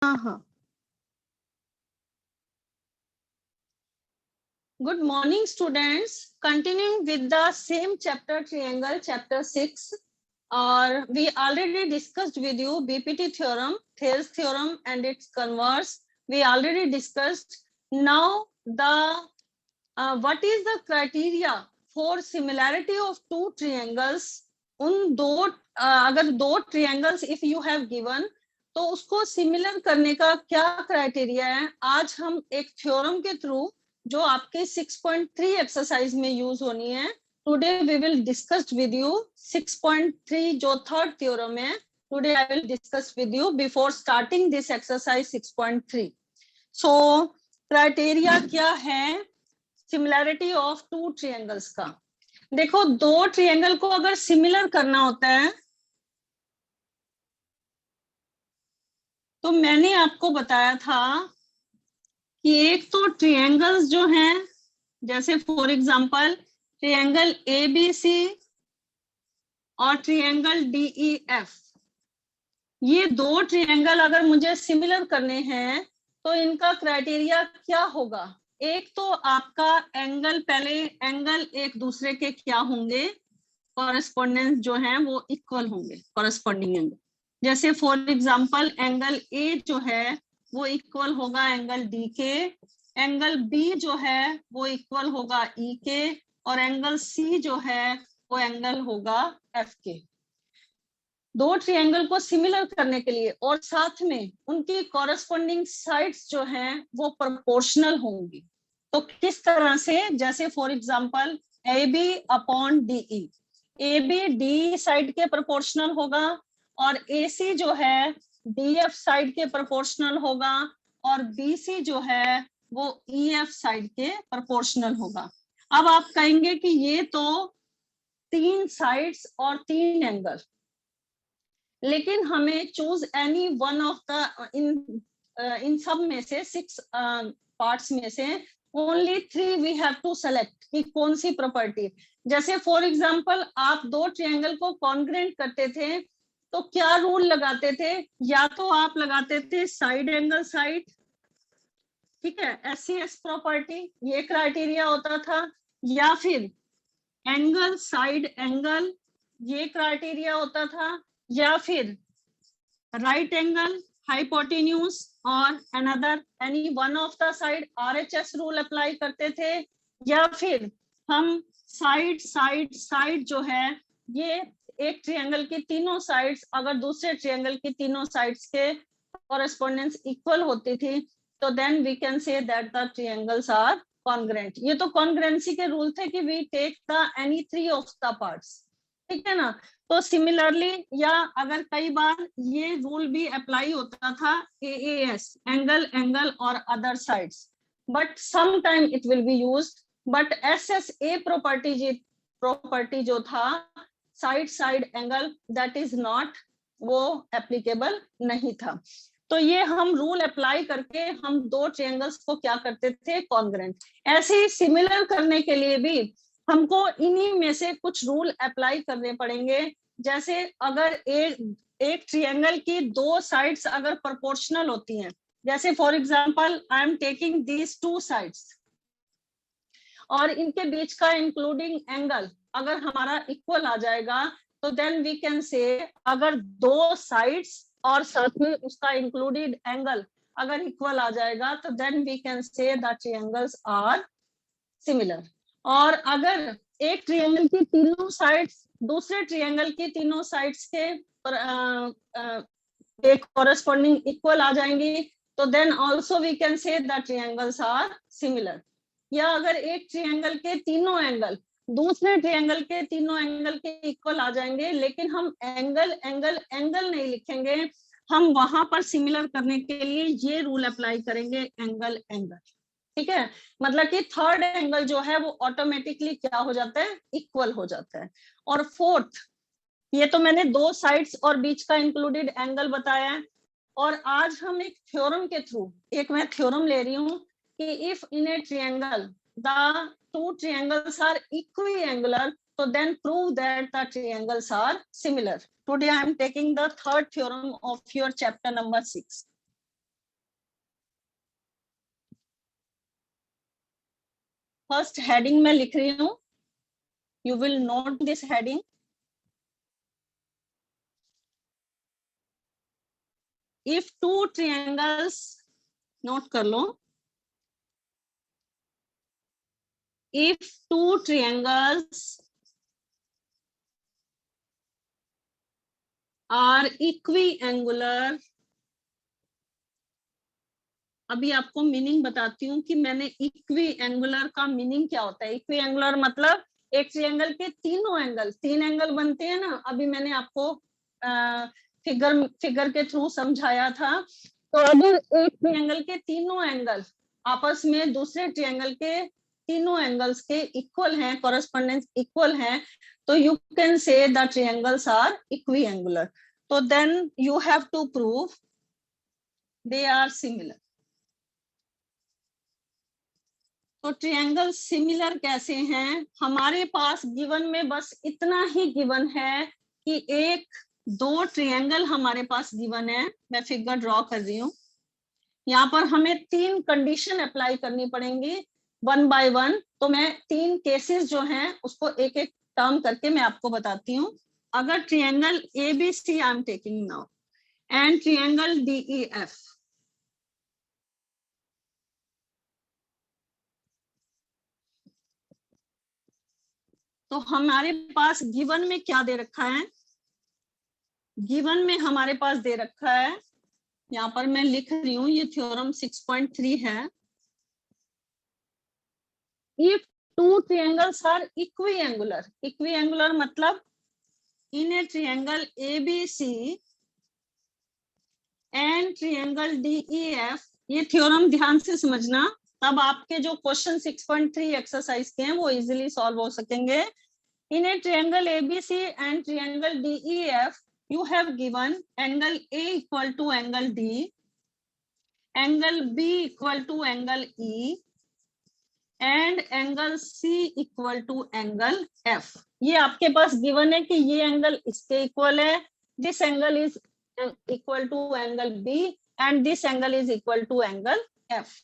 हाँ, good morning students. Continuing with the same chapter triangle, chapter 6, or we already discussed with you BPT theorem, Thales theorem and its converse. We already discussed. Now what is the criteria for similarity of two triangles? उन दो अगर दो triangles if you have given, तो उसको similar करने का क्या criteria है? आज हम एक थ्योरम के थ्रू जो आपके 6.3 एक्सरसाइज में यूज होनी है, today we will discuss with you 6.3 जो थर्ड थ्योरम है. Today I will discuss with you before starting this exercise 6.3. So criteria क्या है सिमिलैरिटी ऑफ टू ट्रायंगल्स का? देखो, दो ट्रायंगल को अगर सिमिलर करना होता है तो मैंने आपको बताया था कि एक तो ट्रायंगल्स जो हैं, जैसे फॉर एग्जांपल ट्रायंगल एबीसी और ट्रायंगल डीईएफ, ये दो ट्रायंगल अगर मुझे सिमिलर करने हैं तो इनका क्राइटेरिया क्या होगा? एक तो आपका एंगल, पहले एंगल एक दूसरे के क्या होंगे, कॉरेस्पॉन्डेंस जो है वो इक्वल होंगे, कॉरेस्पॉन्डिंग एंगल. जैसे फॉर एग्जांपल एंगल ए जो है वो इक्वल होगा एंगल डी के, एंगल बी जो है वो इक्वल होगा ई के, और एंगल सी जो है वो एंगल होगा एफ के. दो ट्रायंगल को सिमिलर करने के लिए और साथ में उनकी कॉरेस्पॉन्डिंग साइड्स जो हैं वो प्रोपोर्शनल होंगी. तो किस तरह से? जैसे for example A B upon DE, A B D side के प्रोपोर्शनल होगा और ए सी जो है डी एफ साइड के प्रोपोर्शनल होगा और बी सी जो है वो ई एफ साइड के प्रोपोर्शनल होगा. अब आप कहेंगे कि ये तो तीन साइड्स और तीन एंगल, लेकिन हमें choose any one of the इन सब में से 6 पार्ट्स में से only 3 we have to select कि कौन सी प्रॉपर्टी. जैसे फॉर एग्जांपल आप दो ट्रायंगल को कॉन्ग्रेंट करते थे तो क्या रूल लगाते थे? या तो आप लगाते थे साइड एंगल साइड, ठीक है, SCS प्रॉपर्टी, ये क्राइटेरिया होता था, या फिर एंगल साइड एंगल, ये क्राइटेरिया होता था, या फिर राइट एंगल हाइपोटेन्यूज और another any one of the side RHS rule apply करते थे, या फिर हम साइड साइड साइड जो है ये एक ट्रायंगल की तीनों साइड्स अगर दूसरे ट्रायंगल की तीनों साइड्स के कॉरेस्पॉन्डेंस इक्वल होती थी तो then we can say that the triangles are congruent. ये तो कॉन्ग्रेंसी के रूल थे कि we take the any 3 of the parts, ठीक है ना. तो सिमिलरली, या अगर कई बार ये रूल भी अप्लाई होता था AAS, एंगल एंगल और other sides, but some time it will be used. But SSA property जो था side side angle, that is not, वो एप्लीकेबल नहीं था. तो ये हम रूल अप्लाई करके हम दो ट्रायंगल्स को क्या करते थे? कॉन्ग्रेंट. ऐसे ही सिमिलर करने के लिए भी हमको इन्हीं में से कुछ रूल अप्लाई करने पड़ेंगे. जैसे अगर एक ट्रायंगल की दो साइड्स अगर प्रोपोर्शनल होती हैं, जैसे for example I am taking these two sides और इनके बीच का इंक्लूडिंग एंगल अगर हमारा इक्वल आ जाएगा तो देन वी कैन से, अगर दो साइड्स और साथ में उसका इंक्लूडेड एंगल अगर इक्वल आ जाएगा तो then we can say the triangles are similar. और अगर एक ट्रायंगल की तीनों साइड्स दूसरे ट्रायंगल की तीनों साइड्स के कॉरेस्पॉन्डिंग इक्वल आ जाएंगी तो then also we can say the triangles are similar. या अगर एक ट्रायंगल के तीनों एंगल दूसरे ट्रायंगल के तीनों एंगल के इक्वल आ जाएंगे लेकिन हम एंगल एंगल एंगल नहीं लिखेंगे, हम वहां पर सिमिलर करने के लिए ये रूल अप्लाई करेंगे एंगल एंगल, ठीक है. मतलब कि थर्ड एंगल जो है वो ऑटोमेटिकली क्या हो जाता है? इक्वल हो जाता है. और फोर्थ, ये तो मैंने दो साइड्स और बीच का इंक्लूडेड एंगल बताया है. और आज हम एक थ्योरम के थ्रू, एक मैं थ्योरम ले रही हूँ कि if in a triangle the two triangles are equiangular, so then prove that the triangles are similar. Today I am taking the third theorem of your chapter number 6. First heading में लिख रही हूं, you will note this heading. If two triangles, note कर लो, if two triangles are equiangular, अभी आपको meaning बताती हूँ कि मैंने इक्विएंगुलर का मीनिंग क्या होता है। इक्विएंगुलर मतलब एक ट्रायंगल के तीनों एंगल, तीन एंगल बनते हैं ना, अभी मैंने आपको फिगर के थ्रू समझाया था। तो अगर एक ट्रायंगल के तीनों एंगल आपस में दूसरे ट्रायंगल के तीनों एंगल्स के इक्वल हैं, कॉरेस्पॉन्डेंस इक्वल हैं, तो you can say the triangles are equiangular. तो then you have to prove they are similar. तो ट्रायंगल सिमिलर कैसे हैं? हमारे पास गिवन में बस इतना ही गिवन है कि एक दो ट्रायंगल हमारे पास गिवन है। मैं फिगर ड्रॉ कर रही हूँ। यहाँ पर हमें तीन कंडीशन अप्लाई करनी पड़ेंगी वन बाय वन। तो मैं तीन केसेस जो हैं उसको एक एक टर्म करके मैं आपको बताती हूँ। अगर triangle ABC I am taking now and triangle DEF, तो हमारे पास गिवन में क्या दे रखा है? गिवन में हमारे पास दे रखा है, यहाँ पर मैं लिख रही हूँ, ये थ्योरम 6.3 है। If two triangles are equiangular, equiangular मतलब in a triangle ABC and triangle DEF, ये थ्योरम ध्यान से समझना, तब आपके जो क्वेश्चन 6.3 एक्सरसाइज के हैं वो इजीली सॉल्व हो सकेंगे। In a triangle ABC and triangle DEF, you have given angle A equal to angle D, angle B equal to angle E, and angle C equal to angle F. ये आपके पास given है कि ये angle इसके equal है, this angle is equal to angle B and this angle is equal to angle F.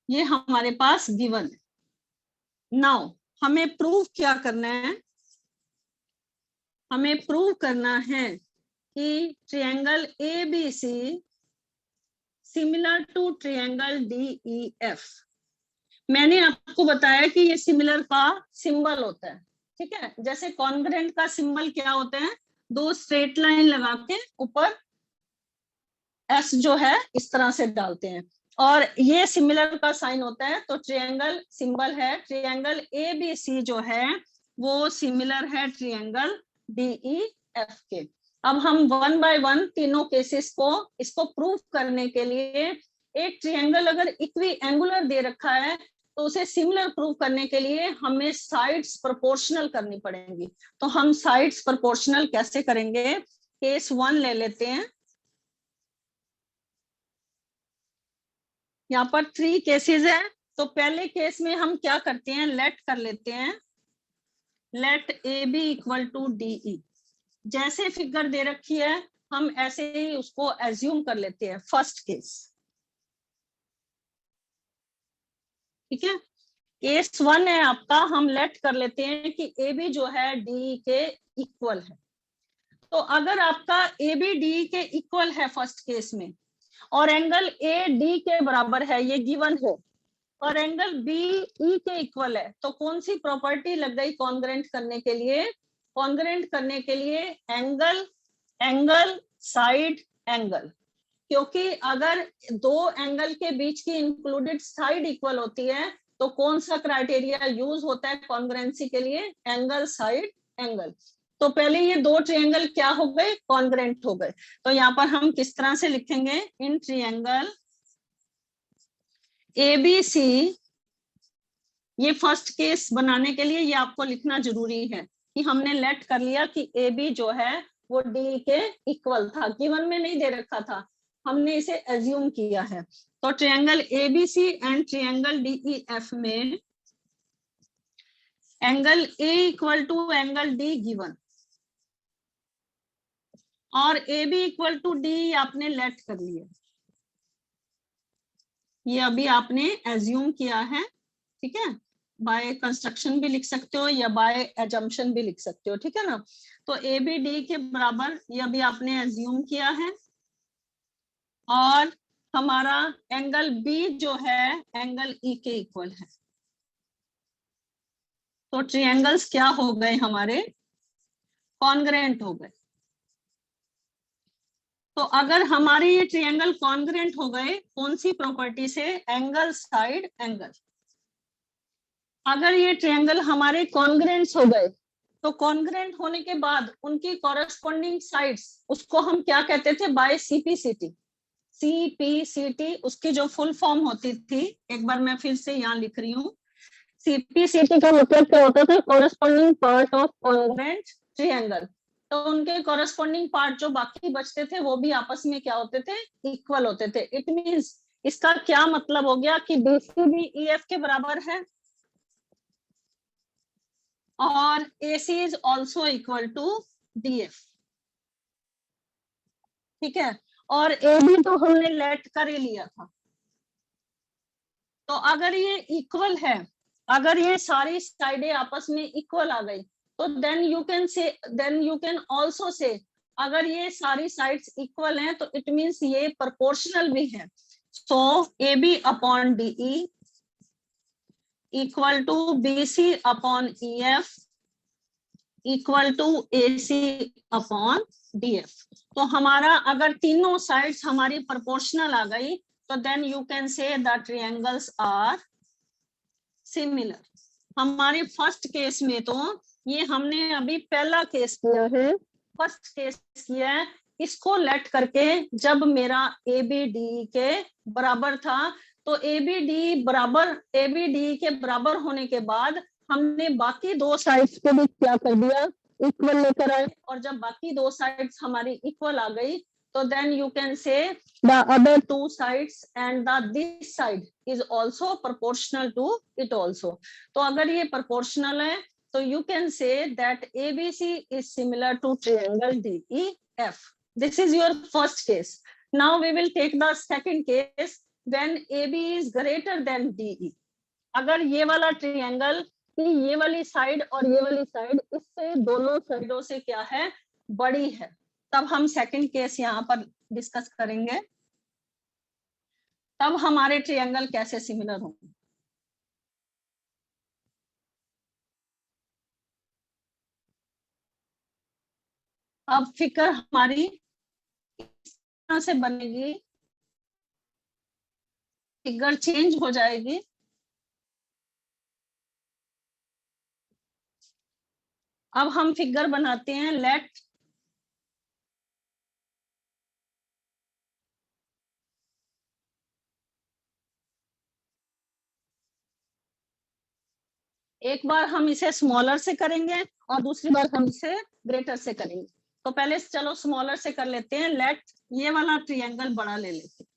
ये हमारे पास गिवन है। नाउ हमें प्रूव क्या करना है? हमें प्रूव करना है कि triangle ABC similar to triangle DEF। मैंने आपको बताया कि ये सिमिलर का सिंबल होता है, ठीक है। जैसे कॉन्ग्रुएंट का सिंबल क्या होता है? दो स्ट्रेट लाइन लगा के ऊपर S जो है इस तरह से डालते हैं, और ये सिमिलर का साइन होता है। तो ट्रायंगल सिंबल है, ट्रायंगल ABC जो है वो सिमिलर है ट्रायंगल DEF के। अब हम वन बाय वन तीनों केसेस को इसको प्रूव करने के लिए, एक ट्रायंगल अगर इक्विएंगुलर दे रखा है तो उसे सिमिलर प्रूव करने के लिए हमें साइड्स प्रोपोर्शनल करनी पड़ेंगी। तो हम साइड्स प्रोपोर्शनल कैसे करेंगे? केस वन ले लेते हैं। यहाँ पर थ्री केसेस है। तो पहले केस में हम क्या करते हैं? लेट कर लेते हैं, let AB equal to DE। जैसे फिगर दे रखी है हम ऐसे ही उसको एज्यूम कर लेते हैं, फर्स्ट केस, ठीक है। केस वन है आपका, हम लेट कर लेते हैं कि AB जो है DE के इक्वल है। तो अगर आपका AB DE के इक्वल है फर्स्ट केस में, और एंगल AD के बराबर है, ये गिवन है, और एंगल BE के इक्वल है, तो कौन सी प्रॉपर्टी लग गई कॉन्ग्रुएंट करने के लिए? कॉन्ग्रुएंट करने के लिए एंगल, एंगल, साइड, एंगल। क्योंकि अगर दो एंगल के बीच की इंक्लूडेड साइड इक्वल होती है तो कौन सा क्राइटेरिया यूज होता है कॉन्ग्रुएंसी के लिए? Angle, side, angle. तो पहले ये दो ट्रायंगल क्या हो गए? कॉन्ग्रुएंट हो गए। तो यहाँ पर हम किस तरह से लिखेंगे? इन ट्रायंगल ABC, ये फर्स्ट केस बनाने के लिए ये आपको लिखना जरूरी है कि हमने लेट कर लिया कि AB जो है वो D के इक्वल था, गिवन में नहीं दे रखा था, हमने इसे एज्यूम किया है। तो triangle ABC and triangle DEF में angle A equal to angle D given, और AB इक्वल टू D आपने लेट कर लिया। ये अभी आपने एज्यूम किया है, ठीक है, बाय कंस्ट्रक्शन भी लिख सकते हो या बाय एजम्पशन भी लिख सकते हो, ठीक है ना। तो ए बी डी के बराबर ये अभी आपने एज्यूम किया है, और हमारा एंगल बी जो है एंगल ई के इक्वल है। तो ट्रायंगल्स क्या हो गए हमारे, कॉन्ग्रेंट हो गए। तो अगर हमारे ये ट्रायंगल कॉन्ग्रेंट हो गए, कौन सी प्रॉपर्टी से, एंगल साइड एंगल। अगर ये ट्रायंगल हमारे कॉन्ग्रेंट्स हो गए, तो कॉन्ग्रेंट होने के बाद उनकी कॉरेस्पॉन्डिंग साइड्स, उसको हम क्या कहते थे, बाय सीपीसीटी। सीपीसीटी उसकी जो फुल फॉर्म होती थी, एक बार मैं फिर से यहाँ लिख रही हूँ, सीपीसीटी का मतलब क्या होता था, corresponding part of congruent triangle. तो उनके कॉरेस्पॉन्डिंग पार्ट जो बाकी बचते थे वो भी आपस में क्या होते थे, इक्वल होते थे। इट मींस इसका क्या मतलब हो गया कि बीसी भी ईएफ के बराबर है, और AC is also equal to DF, ठीक है। और AB तो हमने लेट कर ही लिया था। तो अगर ये इक्वल है, अगर ये सारी साइडें आपस में इक्वल आ गई, तो then you can also say, अगर ये सारी साइड्स इक्वल हैं तो इट मींस ये प्रोपोर्शनल भी है। So AB upon DE equal to BC upon EF equal to AC upon DF। तो हमारा अगर तीनों साइड्स हमारी प्रोपोर्शनल आ गई, तो then you can say the triangles are similar. हमारे फर्स्ट केस में तो ये हमने अभी पहला केस किया है, फर्स्ट केस किया है, इसको लेट करके जब मेरा ABD के बराबर था, तो ABD के बराबर होने के बाद हमने बाकी दो साइड्स को भी क्या कर दिया, इक्वल लेकर आए। और जब बाकी दो साइड्स हमारी इक्वल आ गई, तो then you can say the other two sides and this side is also proportional to it also। तो अगर ये proportional है, तो you can say that ABC is similar to triangle DEF। This is your first case। Now we will take the second case when AB is greater than DE। अगर ये वाला triangle कि ये वाली साइड और ये वाली साइड इससे दोनों साइडों से क्या है, बड़ी है, तब हम सेकंड केस यहाँ पर डिस्कस करेंगे, तब हमारे ट्रायंगल कैसे सिमिलर होंगे। अब फिगर हमारी इस तरह से बनेगी, फिगर चेंज हो जाएगी। अब हम फिगर बनाते हैं, लेट एक बार हम इसे स्मॉलर से करेंगे और दूसरी बार हम इसे ग्रेटर से करेंगे। तो पहले चलो स्मॉलर से कर लेते हैं, लेट ये वाला ट्रायंगल बड़ा ले लेते हैं।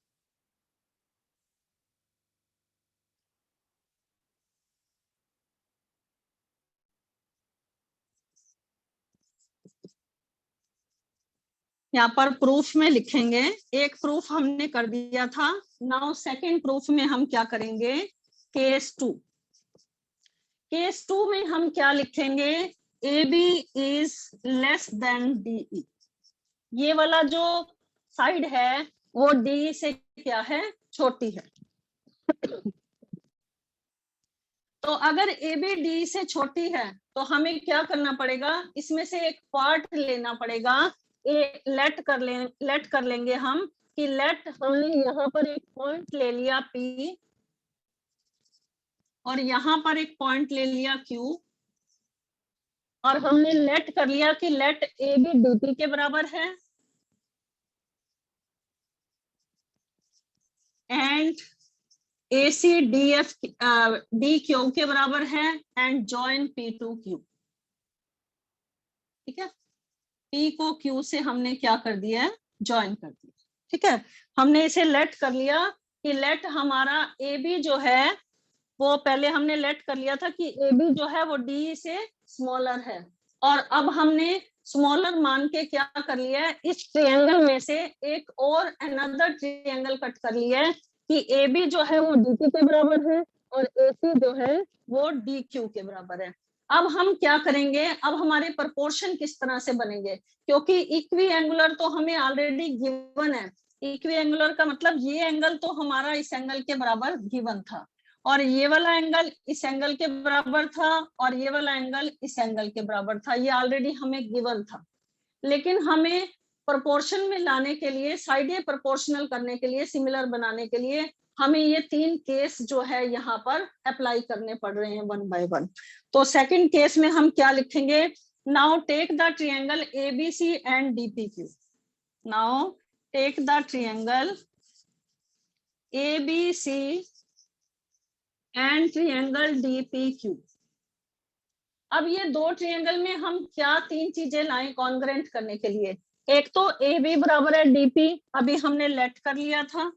यहाँ पर प्रूफ में लिखेंगे, एक प्रूफ हमने कर दिया था, नाउ सेकंड प्रूफ में हम क्या करेंगे, केस 2। केस 2 में हम क्या लिखेंगे, AB is less than DE। ये वाला जो साइड है वो DE से क्या है, छोटी है। तो अगर AB DE से छोटी है, तो हमें क्या करना पड़ेगा, इसमें से एक पार्ट लेना पड़ेगा। लेट कर लेंगे हम कि लेट हमने यहाँ पर एक पॉइंट ले लिया P और यहाँ पर एक पॉइंट ले लिया Q, और हमने लेट कर लिया कि लेट AB DP के बराबर है एंड AC DF DQ के बराबर है and join P to Q। ठीक है, P को Q से हमने क्या कर दिया है, ज्वाइन कर दिया। ठीक है, हमने इसे लेट कर लिया कि लेट हमारा AB जो है वो पहले हमने लेट कर लिया था कि AB जो है वो DE से स्मॉलर है, और अब हमने स्मॉलर मान के क्या कर लिया है, इस ट्रायंगल में से एक और अनदर ट्रायंगल कट कर लिया है कि ए बी जो है वो डी पी के बराबर है और ए सी जो है वो डी क्यू के बराबर है। अब हम क्या करेंगे, अब हमारे प्रपोर्शन किस तरह से बनेंगे, क्योंकि इक्वी एंगुलर तो हमें ऑलरेडी गिवन है। इक्वी एंगुलर का मतलब ये एंगल तो हमारा इस एंगल के बराबर गिवन था, और ये वाला एंगल इस एंगल के बराबर था, और ये वाला एंगल इस एंगल के बराबर था, ये ऑलरेडी हमें गिवन था। लेकिन हमें प्रोपोर्शन में लाने के लिए, साइड प्रोपोर्शनल करने के लिए, सिमिलर बनाने के लिए हमें ये 3 केस जो है यहाँ पर अप्लाई करने पड़ रहे हैं 1 by 1। तो सेकंड केस में हम क्या लिखेंगे, now take the triangle ABC and DPQ. Now take the triangle ABC and triangle DPQ. अब ये दो ट्रायंगल में हम क्या 3 चीजें लाएं कॉन्ग्रेंट करने के लिए। एक तो ए बी बराबर है डीपी, अभी हमने लेट कर लिया था,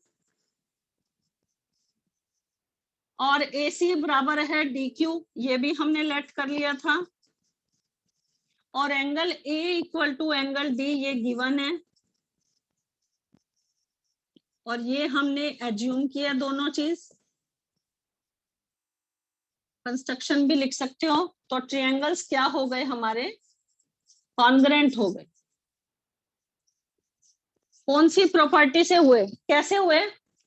और ए सी बराबर है डी क्यू, ये भी हमने लेट कर लिया था, और angle A equal to angle D ये गिवन है, और ये हमने एज्यूम किया दोनों चीज। कंस्ट्रक्शन भी लिख सकते हो। तो ट्रायंगल्स क्या हो गए हमारे, कॉन्ग्रेंट हो गए। कौन सी प्रॉपर्टी से हुए, कैसे हुए,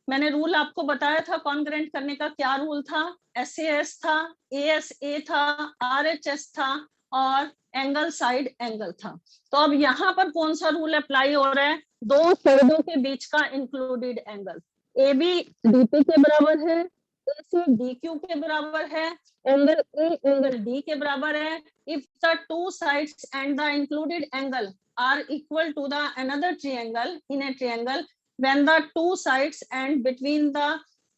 मैंने रूल आपको बताया था कॉन्ग्रेंट करने का। क्या रूल था, एस था, ए था, RHS था, और एंगल साइड एंगल था। तो अब यहाँ पर कौन सा रूल अप्लाई हो रहा है, दो साइडों के बीच का included angle. A B DP के बराबर है, ए सी डी क्यू के बराबर है, एंगल ए एंगल डी के बराबर है। If the two sides and the included angle are equal to the another triangle in a triangle, when the two sides and between the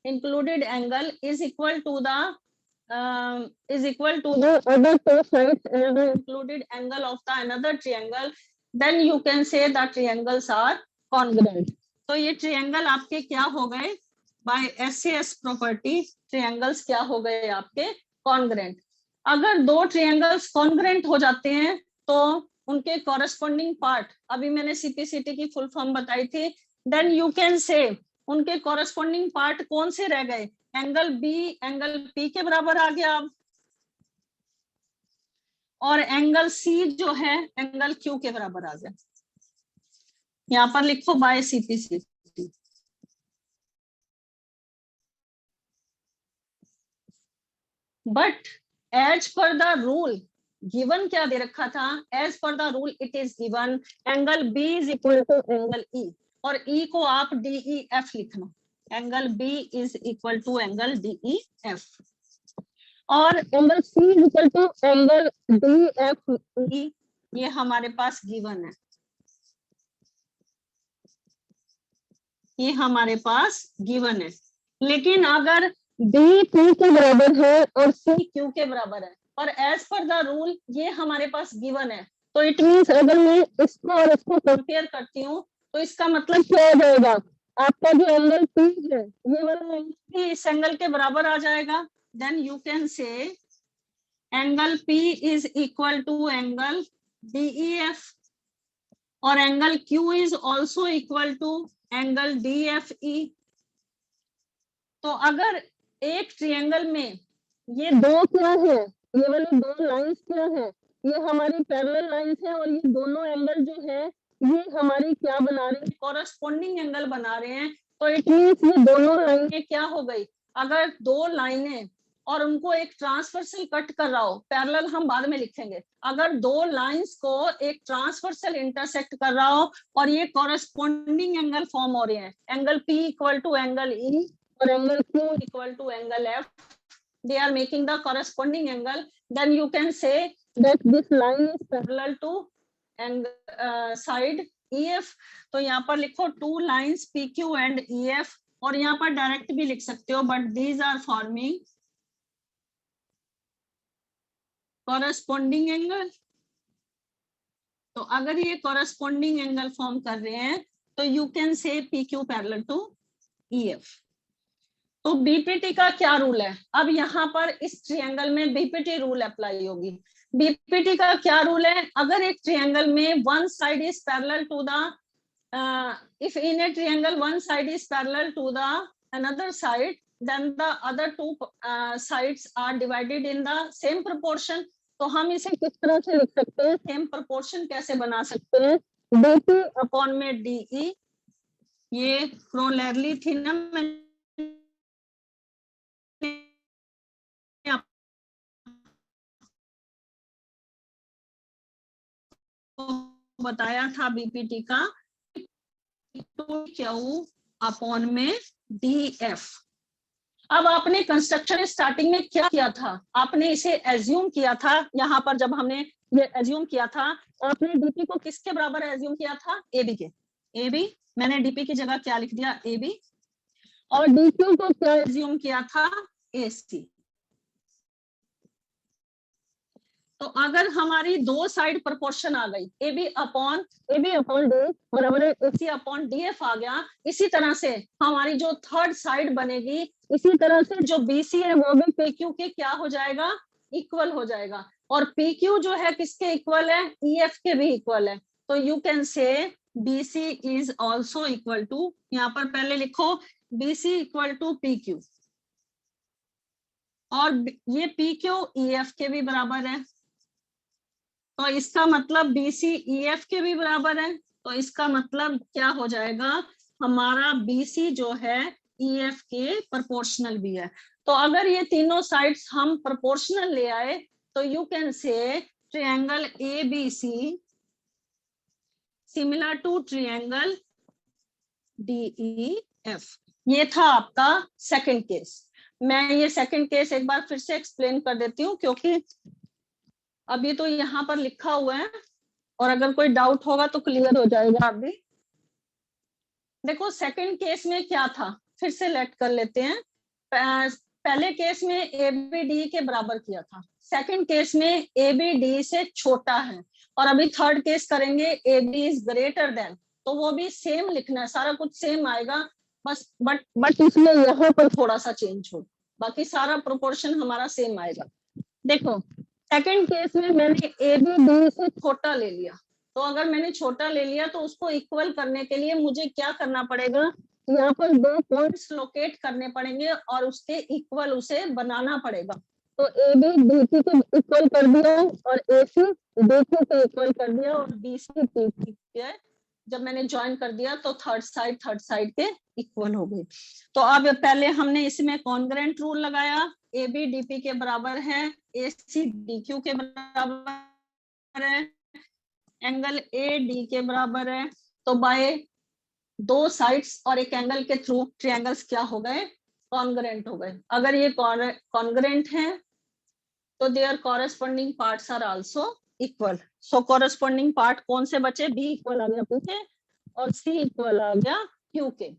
included angle is equal to the other two sides and the included angle of the another triangle, then you can say the triangles are congruent। तो ये triangle आपके क्या हो गए, by SAS property triangles क्या हो गए आपके congruent। अगर दो triangles congruent हो जाते हैं तो उनके कॉरेस्पॉन्डिंग पार्ट, अभी मैंने सीपीसीटी की फुल फॉर्म बताई थी, देन यू कैन से उनके कॉरेस्पॉन्डिंग पार्ट कौन से रह गए, एंगल बी एंगल पी के बराबर आ गया अब, और एंगल सी जो है एंगल क्यू के बराबर आ गया। यहाँ पर लिखो by CPCT. But as per the rule given क्या दे रखा था, as per the rule it is given angle B is equal to angle E, और ई को आप डीई एफ लिखना, angle B is equal to angle DE F, और angle C is equal to angle D F E, ये हमारे पास given है, ये हमारे पास गिवन है। लेकिन अगर डी पी के बराबर है और सी क्यू के बराबर है, और एज पर द रूल ये हमारे पास गिवन है, तो इट मींस अगर मैं इसको और इसको कंपेयर करती हूँ तो इसका मतलब क्या हो जाएगा, आपका जो एंगल पी है ये वाला एंगल भी इस एंगल के बराबर आ जाएगा। Then you can say angle P is equal to angle DEF, और angle Q is also equal to angle DFE। तो अगर एक ट्रायंगल में ये दो क्या है, ये वाली दो लाइंस क्या है, ये हमारी पैरेलल लाइंस है, और ये दोनों एंगल जो है ये हमारी क्या बना रहे हैं, कॉरेस्पॉन्डिंग एंगल बना रहे हैं। तो इट मींस ये दोनों लाइनें क्या हो गई, अगर दो लाइनें और उनको एक ट्रांसवर्सल कट कर रहा हो, पैरेलल हम बाद में लिखेंगे, अगर दो लाइंस को एक ट्रांसवर्सल इंटरसेक्ट कर रहा हो और ये कॉरेस्पॉन्डिंग एंगल फॉर्म हो रहे हैं, angle P equal to angle E और angle Q equal to angle F, they are making the corresponding angle, then you can say that this line is parallel to side EF। तो यहाँ पर लिखो two lines PQ and EF, और यहाँ पर direct भी लिख सकते हो, but these are forming corresponding angle। तो अगर ये corresponding angle फॉर्म कर रहे हैं तो you can say PQ parallel to EF। तो बीपीटी का क्या रूल है, अब यहाँ पर इस ट्रायंगल में बीपीटी रूल अप्लाई होगी। बीपीटी का क्या रूल है, अगर एक ट्रायंगल में one side is parallel to the if in a triangle one side is parallel to the another side, then the other two sides are divided in the same proportion. तो हम इसे किस तरह से लिख सकते हैं, सेम प्रोपोर्शन कैसे बना सकते हैं, dt अपॉन में de, ये क्रोलेरली थी ना, मैंने बताया था बीपीटी का, क्यू अपॉन में df। अब आपने कंस्ट्रक्शन स्टार्टिंग में क्या किया था, आपने इसे एज्यूम किया था, यहाँ पर जब हमने ये एज्यूम किया था, आपने डीपी को किसके बराबर एज्यूम किया था, एबी के। एबी मैंने डीपी की जगह क्या लिख दिया, एबी, और डीक्यू को क्या एज्यूम किया था, एसी। तो अगर हमारी दो साइड प्रोपोर्शन आ गई, एबी अपॉन डी बराबर एसी अपॉन डीएफ आ गया, इसी तरह से हमारी जो थर्ड साइड बनेगी, इसी तरह से जो बीसी है वो भी पीक्यू के क्या हो जाएगा, इक्वल हो जाएगा। और पीक्यू जो है किसके इक्वल है, ईएफ के भी इक्वल है। तो you can say BC is also equal to, यहाँ पर पहले लिखो बीसी इक्वल टू पीक्यू, और ये पीक्यू ईएफ के भी बराबर है, तो इसका मतलब बीसी ईएफ के भी बराबर है। तो इसका मतलब क्या हो जाएगा, हमारा बीसी जो है ईएफ के प्रोपोर्शनल भी है। तो अगर ये तीनों साइड्स हम प्रोपोर्शनल ले आए, तो you can say triangle ABC similar to triangle DEF. ये था आपका सेकंड केस। मैं ये सेकंड केस एक बार फिर से एक्सप्लेन कर देती हूँ, क्योंकि अभी तो यहाँ पर लिखा हुआ है, और अगर कोई डाउट होगा तो क्लियर हो जाएगा अभी। देखो सेकंड केस में क्या था, फिर से लेट कर लेते हैं। पहले केस में ए बी डी के बराबर किया था, सेकंड केस में ए बी डी से छोटा है, और अभी थर्ड केस करेंगे A B is greater than, तो वो भी सेम लिखना है, सारा कुछ सेम आएगा, बस बट इसमें यहाँ पर थोड़ा सा चेंज हो, बाकी सारा प्रोपोर्शन हमारा सेम आएगा। देखो सेकंड केस में मैंने ए बी डी से छोटा ले लिया, तो अगर मैंने छोटा ले लिया तो उसको इक्वल करने के लिए मुझे क्या करना पड़ेगा, यहाँ पर दो पॉइंट्स लोकेट करने पड़ेंगे और उसके इक्वल उसे बनाना पड़ेगा। तो ए बी डी को इक्वल कर दिया, और ए सी डी को इक्वल कर दिया, और बी सी पी सी जब मैंने ज्वाइन कर दिया तो थर्ड साइड के इक्वल हो गई। तो अब पहले हमने इसमें कॉन्ग्रेंट रूल लगाया, ए बी डी पी के बराबर है, ए सी डी क्यू के बराबर है, एंगल ए डी के बराबर है। तो बाय दो साइड्स और एक एंगल के थ्रू ट्रायंगल्स क्या हो गए, कॉन्ग्रेंट हो गए। अगर ये कॉन्ग्रेंट है तो their corresponding parts are also equal. So corresponding part कौन से बचे, बी इक्वल आ गया पीछे, और सी इक्वल आ गया क्यू के।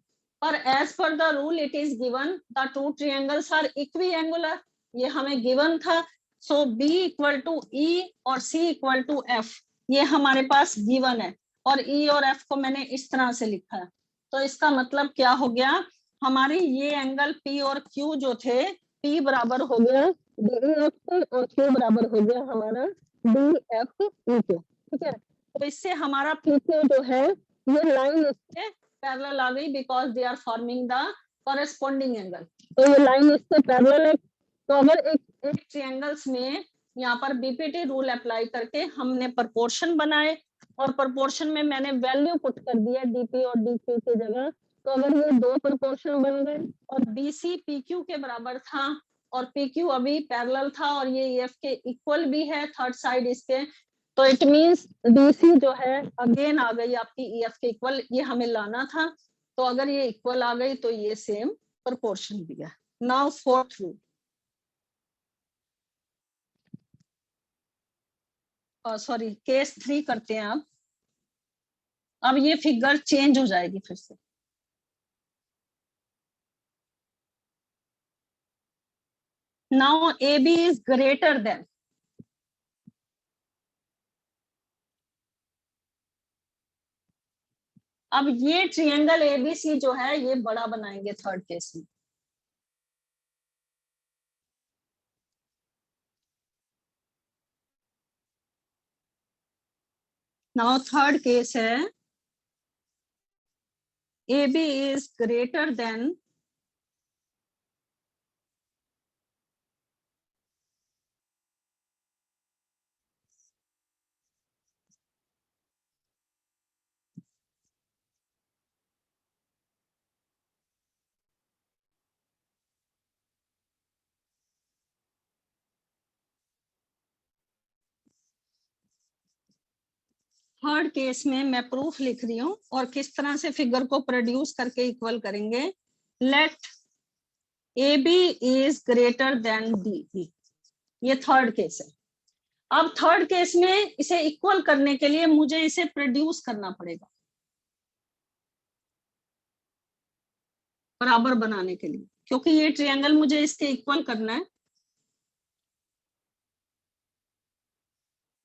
पर as per the rule it is given the two triangles are equiangular, ये हमें गिवन था। So B equal to E और सी इक्वल टू एफ, ये हमारे पास गिवन है, और ई और एफ को मैंने इस तरह से लिखा है। तो इसका मतलब क्या हो गया, हमारी ये एंगल पी और क्यू जो थे, पी बराबर हो गया डी और क्यू बराबर हो गया हमारा डी एफ ई के, ठीक है। तो इससे हमारा पी क्यू जो है ये लाइन इससे पैरेलल आ गई, because they are forming the corresponding angle. तो ये लाइन इससे पैरेलल है। तो अगर एक ट्रायंगल्स में यहाँ पर बीपीटी रूल अप्लाई करके हमने प्रोपोर्शन बनाए, और प्रोपोर्शन में मैंने वैल्यू पुट कर दिया डीपी और डीक्यू की जगह, तो अगर ये दो प्रोपोर्शन बन गए, और बीसी पीक्यू के बराबर था, और पीक्यू अभी पैरेलल था, और ये ईएफ के इक्वल भी है थर्ड साइड इसके, तो इट मींस डीसी जो है अगेन आ गई आपकी ईएफ के इक्वल, ये हमें लाना था। तो अगर ये इक्वल आ गई तो ये सेम प्रोपोर्शन भी है। Now fourth rule, sorry case 3 करते हैं। अब ये फिगर चेंज हो जाएगी फिर से। Now A B is greater than, अब ये ट्रायंगल एबीसी जो है ये बड़ा बनाएंगे थर्ड केस में। नाउ थर्ड केस है AB is greater than third case में मैं प्रूफ लिख रही हूं और किस तरह से फिगर को प्रोड्यूस करके इक्वल करेंगे। Let A B is greater than D, ये थर्ड केस है। अब थर्ड केस में इसे इक्वल करने के लिए मुझे इसे प्रोड्यूस करना पड़ेगा, बराबर बनाने के लिए, क्योंकि ये ट्रायंगल मुझे इसके इक्वल करना है।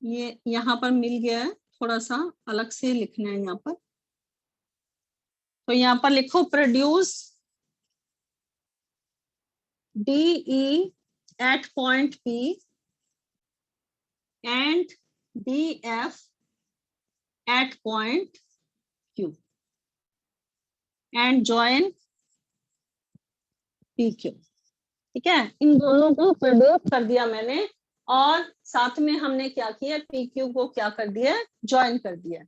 ये यहाँ पर मिल गया है, थोड़ा सा अलग से लिखना है यहाँ पर। तो यहाँ पर लिखो produce DE at point P and DF at point Q and join PQ। ठीक है, इन दोनों को प्रोड्यूस कर दिया मैंने और साथ में हमने क्या किया, PQ को क्या कर दिया, ज्वाइन कर दिया।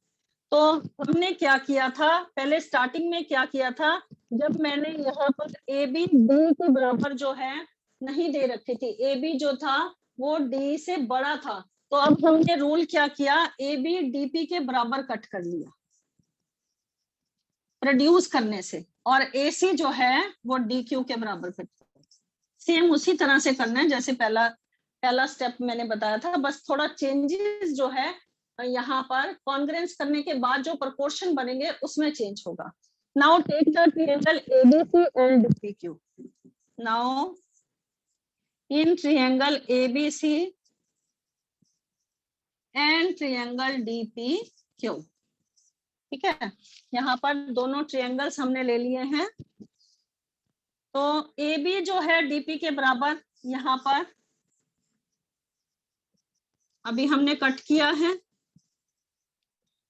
तो हमने क्या किया था, पहले स्टार्टिंग में क्या किया था, जब मैंने यहाँ पर AB D के बराबर जो है नहीं दे रखी थी, AB जो था वो D से बड़ा था, तो अब हमने रूल क्या किया, AB DP के बराबर कट कर लिया प्रोड्यूस करने से, और AC जो है वो DQ के बराबर कट कर। सेम उसी तरह से करना है जैसे पहला स्टेप मैंने बताया था, बस थोड़ा चेंजेस जो है यहाँ पर कॉन्ग्रेंस करने के बाद जो प्रोपोर्शन बनेंगे उसमें चेंज होगा। Now take the triangle ABC and DPQ। Now in triangle ABC and triangle DPQ, ठीक है, यहाँ पर दोनों ट्रायंगल्स हमने ले लिए हैं। तो AB जो है DP के बराबर यहाँ पर अभी हमने कट किया है,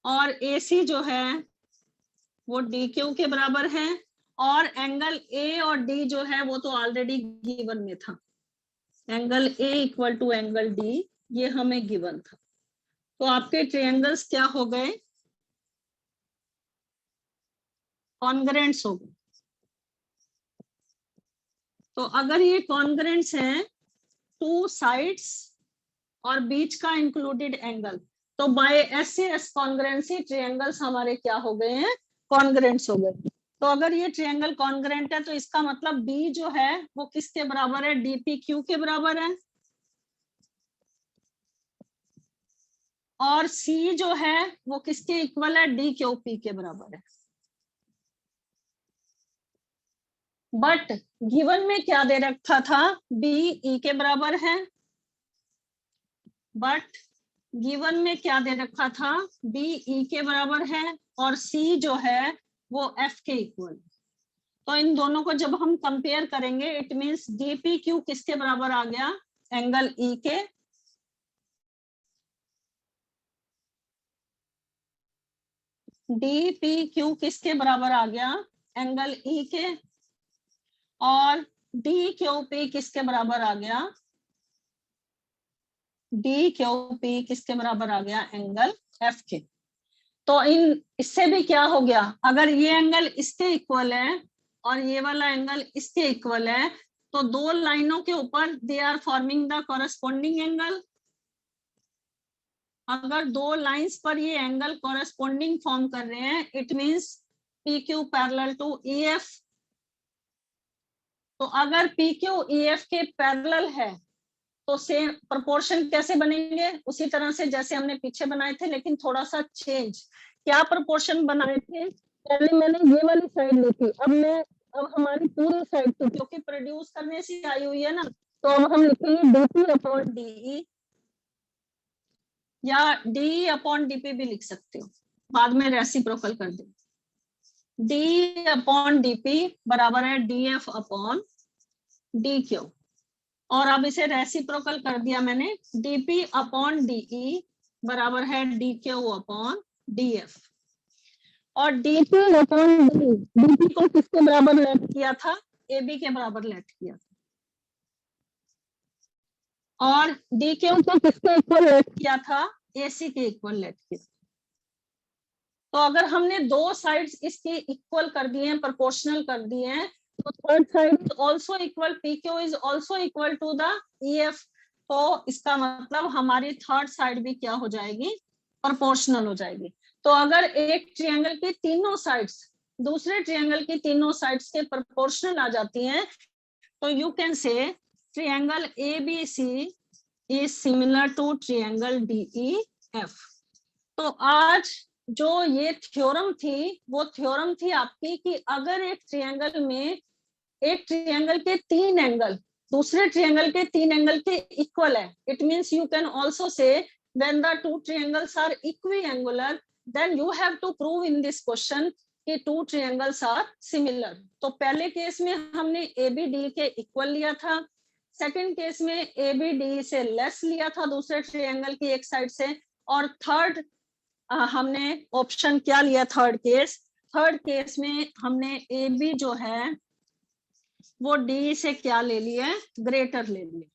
और AC जो है वो DQ के बराबर है, और एंगल A और D जो है वो तो ऑलरेडी गिवन में था, angle A equal to angle D, ये हमें गिवन था। तो आपके ट्रायंगल्स क्या हो गए, कॉन्ग्रेंट्स हो गए। तो अगर ये कॉन्ग्रेंट्स हैं, टू साइड्स और बीच का इंक्लूडेड एंगल, तो बाय SAS कॉन्ग्रेंसी ट्रायंगल्स हमारे क्या हो गए हैं, कॉन्ग्रेंट्स हो गए। तो अगर ये ट्रायंगल कॉन्ग्रेंट है तो इसका मतलब B जो है वो किसके बराबर है, DPQ के बराबर है, और C जो है वो किसके इक्वल है, DQP के बराबर है। बट गिवन में क्या दे रखा था, BE के बराबर है, बट गिवन में क्या दे रखा था, BE के बराबर है, और C जो है वो F के इक्वल। तो इन दोनों को जब हम कंपेयर करेंगे, इट मींस DPQ किसके बराबर आ गया, एंगल E के, DPQ किसके बराबर आ गया, एंगल E के, और DQP किसके बराबर आ गया, DQP किसके बराबर आ गया, एंगल F के। तो इससे भी क्या हो गया, अगर ये एंगल इसके इक्वल है और ये वाला एंगल इसके इक्वल है, तो दो लाइनों के ऊपर they are forming the corresponding angle. अगर दो लाइंस पर ये एंगल कॉरेस्पॉन्डिंग फॉर्म कर रहे हैं, it means PQ parallel to EF। तो अगर PQ EF के पैरेलल है तो सेम प्रोपोर्शन कैसे बनेंगे, उसी तरह से जैसे हमने पीछे बनाए थे, लेकिन थोड़ा सा चेंज। क्या प्रोपोर्शन बनाए थे, पहले मैंने ये वाली साइड ली थी, अब हमारी पूरी साइड थी, क्योंकि प्रोड्यूस करने से आई हुई है ना, तो अब हम लिखेंगे DP अपॉन DE, या DE अपॉन DP भी लिख सकते हो, बाद में रेसिप्रोकल कर दे। D अपॉन DP बराबर है DF अपॉन DQ, और अब इसे रेसिप्रोकल कर दिया मैंने, DP अपॉन DE बराबर है DQ अपॉन DF, और DP अपॉन DP को किसके बराबर लेट किया था, AB के बराबर लेट किया था, और DQ को किसके इक्वल लेट किया था, AC के इक्वल लेट किया। तो अगर हमने दो साइड्स इसके इक्वल कर दिए हैं, प्रोपोर्शनल कर दिए हैं, तो third side is also equal, PQ is also equal to the EF। तो इसका मतलब हमारी थर्ड साइड भी क्या हो जाएगी, प्रोपोर्शनल हो जाएगी। तो अगर एक ट्रायंगल की तीनों साइड्स दूसरे ट्रायंगल की तीनों साइड्स के प्रोपोर्शनल आ जाती हैं, तो you can say triangle ABC is similar to triangle DEF। तो आज जो ये थ्योरम थी वो थ्योरम थी आपकी कि अगर एक ट्रायंगल के तीन एंगल दूसरे ट्रायंगल के तीन एंगल के इक्वल है, it means you can also say when the two triangles are equiangular then you have to prove in this question कि टू ट्रायंगल्स आर सिमिलर। तो पहले केस में हमने ABD के इक्वल लिया था, सेकंड केस में ABD से लेस लिया था दूसरे ट्रायंगल की एक साइड से, और थर्ड हमने ऑप्शन क्या लिया थर्ड केस में हमने AB जो है वो D से क्या ले लिया, ग्रेटर ले लिया।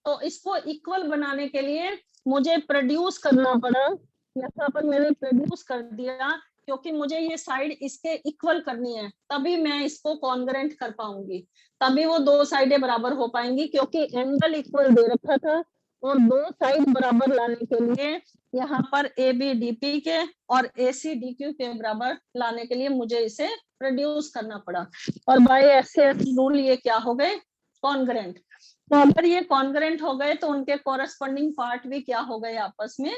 तो इसको इक्वल बनाने के लिए मुझे प्रोड्यूस करना पड़ा, यहाँ पर मैंने प्रोड्यूस कर दिया क्योंकि मुझे ये साइड इसके इक्वल करनी है, तभी मैं इसको कॉन्ग्रेंट कर पाऊंगी, तभी वो दो साइडें बराबर हो पाएंगी, क्योंकि एंगल इक्वल दे रखा था और दो साइड बराबर लाने के लिए यहाँ पर ABDP के और ACDQ के बराबर लाने के लिए मुझे इसे प्रोड्यूस करना पड़ा, और बाय ऐसे रूल ये क्या हो गए, कॉन्ग्रेंट। तो अगर ये कॉन्ग्रेंट हो गए तो उनके कॉरेस्पॉन्डिंग पार्ट भी क्या हो गए, आपस में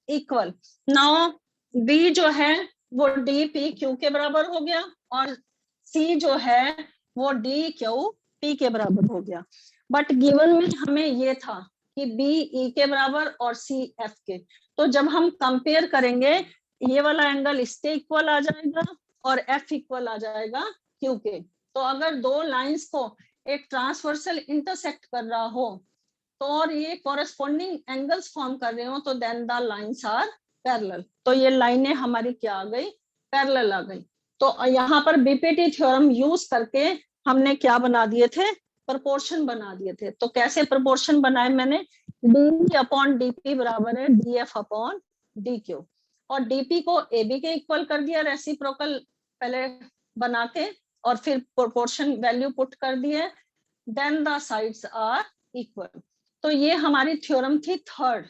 इक्वल। नाउ B जो है वो DPQ के बराबर हो गया और C जो है वो DQP के बराबर हो गया। बट गिवन में हमें ये था कि BE के बराबर और CF के, तो जब हम कंपेयर करेंगे ये वाला एंगल इसके इक्वल आ जाएगा और F इक्वल आ जाएगा Q के। तो अगर दो लाइंस को एक ट्रांसवर्सल इंटरसेक्ट कर रहा हो तो और ये कॉरेस्पॉन्डिंग एंगल्स फॉर्म कर रहे हो तो then the lines are parallel. तो ये लाइनें हमारी क्या आ गई, पैरेलल आ गई। तो यहाँ पर BPT थ्योरम यूज करके हमने क्या बना दिए थे, प्रोपोर्शन बना दिए थे। तो कैसे प्रोपोर्शन बनाए मैंने, D/DP बराबर है DF/DQ, और DP को AB के इक्वल कर दिया रेसिप्रोकल पहले बना के, और फिर प्रोपोर्शन वैल्यू पुट कर दिए, then the sides are equal. तो ये हमारी थ्योरम थी थर्ड,